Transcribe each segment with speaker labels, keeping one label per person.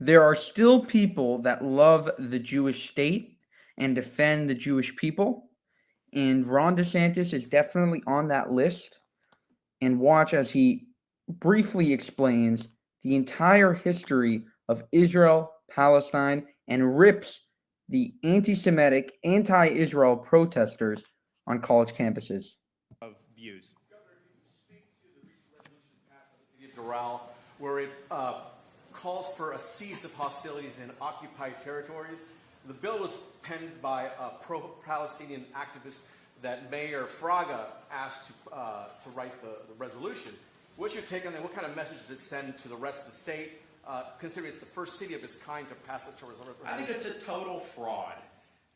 Speaker 1: There are still people that love the Jewish state and defend the Jewish people, and Ron DeSantis is definitely on that list. And watch as he briefly explains the entire history of Israel, Palestine, and rips the anti-Semitic, anti-Israel protesters on college campuses.
Speaker 2: Of views. Governor, can you speak to the recent resolution passed by the city of Doral, where it calls for a cease of hostilities in occupied territories? The bill was penned by a pro-Palestinian activist that Mayor Fraga asked to write the resolution. What's your take on that? What kind of message does it send to the rest of the state, considering it's the first city of its kind to pass such a resolution?
Speaker 3: I think it's a total fraud.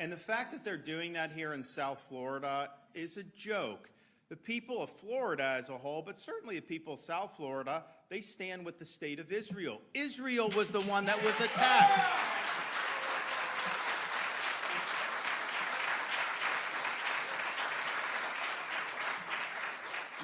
Speaker 3: And the fact that they're doing that here in South Florida is a joke. The people of Florida as a whole, but certainly the people of South Florida, they stand with the state of Israel. Israel was the one that was attacked.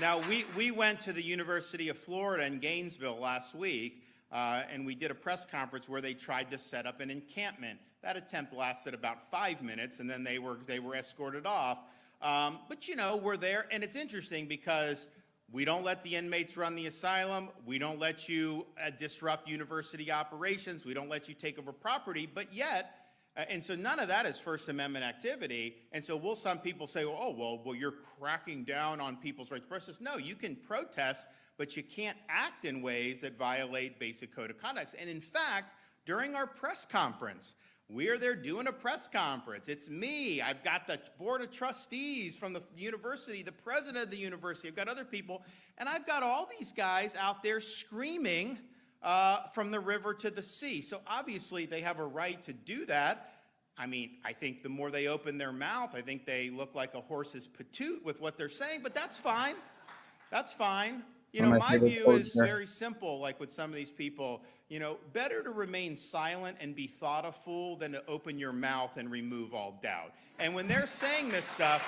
Speaker 3: Now, we went to the University of Florida in Gainesville last week, and we did a press conference where they tried to set up an encampment. That attempt lasted about 5 minutes, and then they were escorted off. But, you know, we're there, and it's interesting because we don't let the inmates run the asylum. We don't let you disrupt university operations. We don't let you take over property, but yet, and so none of that is First Amendment activity. And so will some people say, well, you're cracking down on people's right to protest? No, you can protest, but you can't act in ways that violate basic code of conduct. And in fact, during our press conference, we're there doing a press conference. It's me. I've got the board of trustees from the university, the president of the university. I've got other people. And I've got all these guys out there screaming from the river to the sea. So obviously they have a right to do that. I mean, I think the more they open their mouth, I think they look like a horse's patoot with what they're saying, but that's fine. That's fine. You know, my view is very simple, like with some of these people, you know, better to remain silent and be thought a fool than to open your mouth and remove all doubt. And when they're saying this stuff,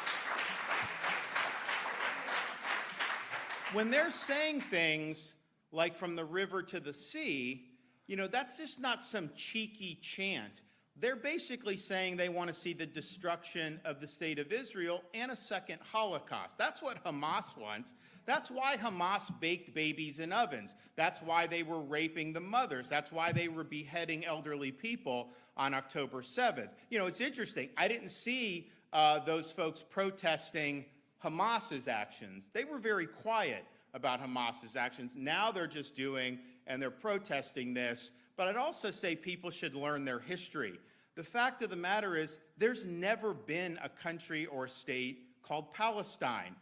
Speaker 3: when they're saying things like from the river to the sea, you know, that's just not some cheeky chant. They're basically saying they want to see the destruction of the state of Israel and a second Holocaust. That's what Hamas wants. That's why Hamas baked babies in ovens. That's why they were raping the mothers. That's why they were beheading elderly people on October 7th. You know, it's interesting. I didn't see those folks protesting Hamas's actions. They were very quiet about Hamas's actions. Now they're just doing, and they're protesting this. But I'd also say people should learn their history. The fact of the matter is, there's never been a country or state called Palestine.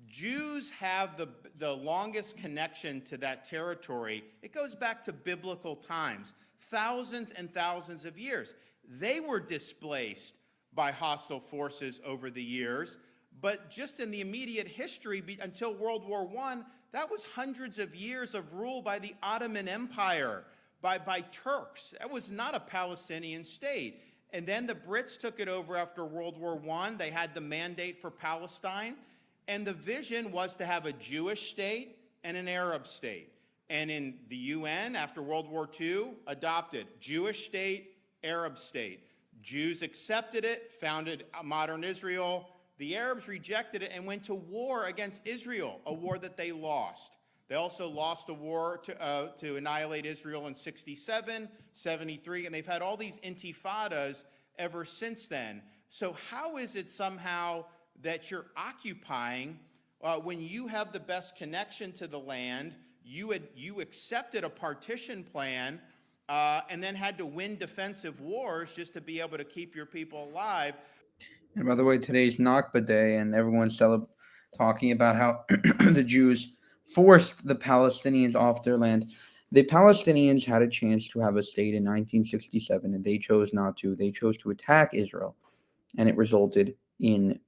Speaker 3: Jews have the longest connection to that territory. It goes back to biblical times, thousands and thousands of years. They were displaced by hostile forces over the years. But just in the immediate history, until World War I, that was hundreds of years of rule by the Ottoman Empire, by Turks. That was not a Palestinian state. And then the Brits took it over after World War I. They had the mandate for Palestine. And the vision was to have a Jewish state and an Arab state. And in the UN, after World War II, adopted Jewish state, Arab state. Jews accepted it, founded modern Israel. The Arabs rejected it and went to war against Israel, a war that they lost. They also lost a war to annihilate Israel in 67, 73, and they've had all these intifadas ever since then. So how is it somehow that you're occupying when you have the best connection to the land, you accepted a partition plan, and then had to win defensive wars just to be able to keep your people alive?
Speaker 1: And by the way, today's Nakba Day, and everyone's talking about how the Jews forced the Palestinians off their land. The Palestinians had a chance to have a state in 1967, and they chose not to. They chose to attack Israel, and it resulted in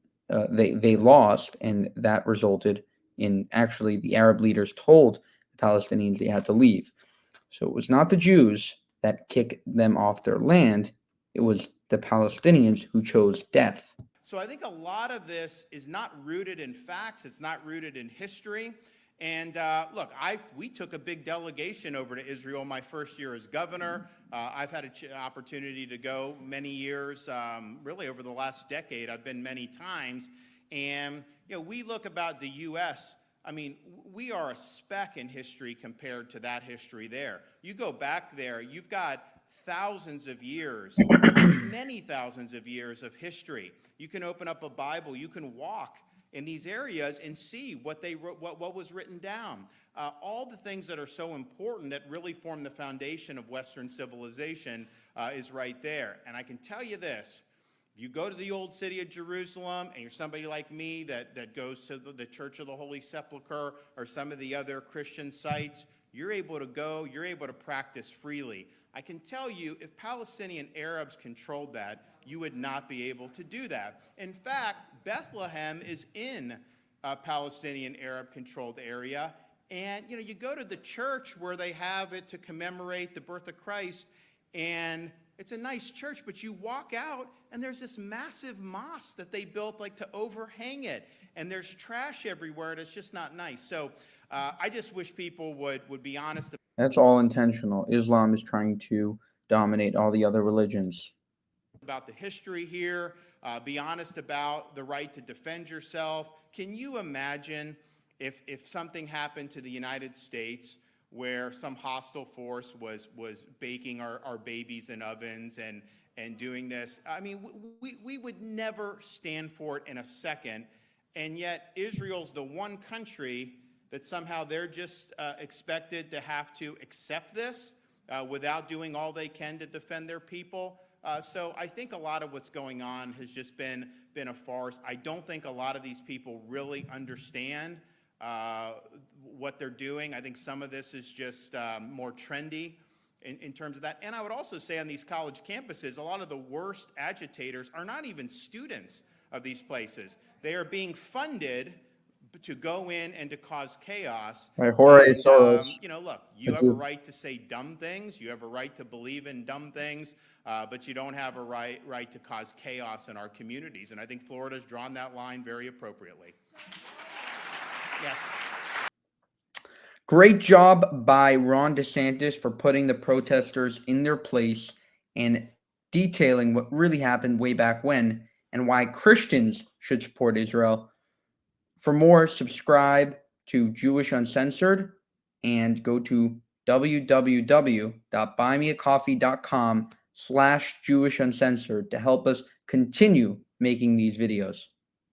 Speaker 1: they lost, and that resulted in actually the Arab leaders told the Palestinians they had to leave. So it was not the Jews that kicked them off their land. It was the Palestinians who chose death.
Speaker 3: So I think a lot of this is not rooted in facts. It's not rooted in history. And look, we took a big delegation over to Israel my first year as governor. I've had an opportunity to go many years, really over the last decade. I've been many times. And, we look about the U.S., I mean, we are a speck in history compared to that history there. You go back there, you've got thousands of years, many thousands of years of history. You can open up a Bible, you can walk in these areas and see what they wrote, what was written down. All the things that are so important that really form the foundation of Western civilization is right there. And I can tell you this, if you go to the old city of Jerusalem and you're somebody like me that goes to the Church of the Holy Sepulchre or some of the other Christian sites, you're able to go, you're able to practice freely. I can tell you, if Palestinian Arabs controlled that, you would not be able to do that. In fact, Bethlehem is in a Palestinian Arab-controlled area. And, you go to the church where they have it to commemorate the birth of Christ, and it's a nice church, but you walk out, and there's this massive mosque that they built like to overhang it. And there's trash everywhere, and it's just not nice. So I just wish people would be honest.
Speaker 1: That's all intentional. Islam is trying to dominate all the other religions.
Speaker 3: About the history here, be honest about the right to defend yourself. Can you imagine if something happened to the United States where some hostile force was baking our babies in ovens and doing this? I mean, we would never stand for it in a second, and yet Israel's the one country that somehow they're just expected to have to accept this without doing all they can to defend their people. So I think a lot of what's going on has just been a farce. I don't think a lot of these people really understand what they're doing. I think some of this is just more trendy in terms of that. And I would also say on these college campuses, a lot of the worst agitators are not even students of these places. They are being funded to go in and to cause chaos.
Speaker 1: Right, Jorge Soros.
Speaker 3: Look, you have a right to say dumb things. You have a right to believe in dumb things, but you don't have a right to cause chaos in our communities. And I think Florida's drawn that line very appropriately. Yes.
Speaker 1: Great job by Ron DeSantis for putting the protesters in their place and detailing what really happened way back when and why Christians should support Israel. For more, subscribe to Jewish Uncensored and go to www.buymeacoffee.com/JewishUncensored to help us continue making these videos.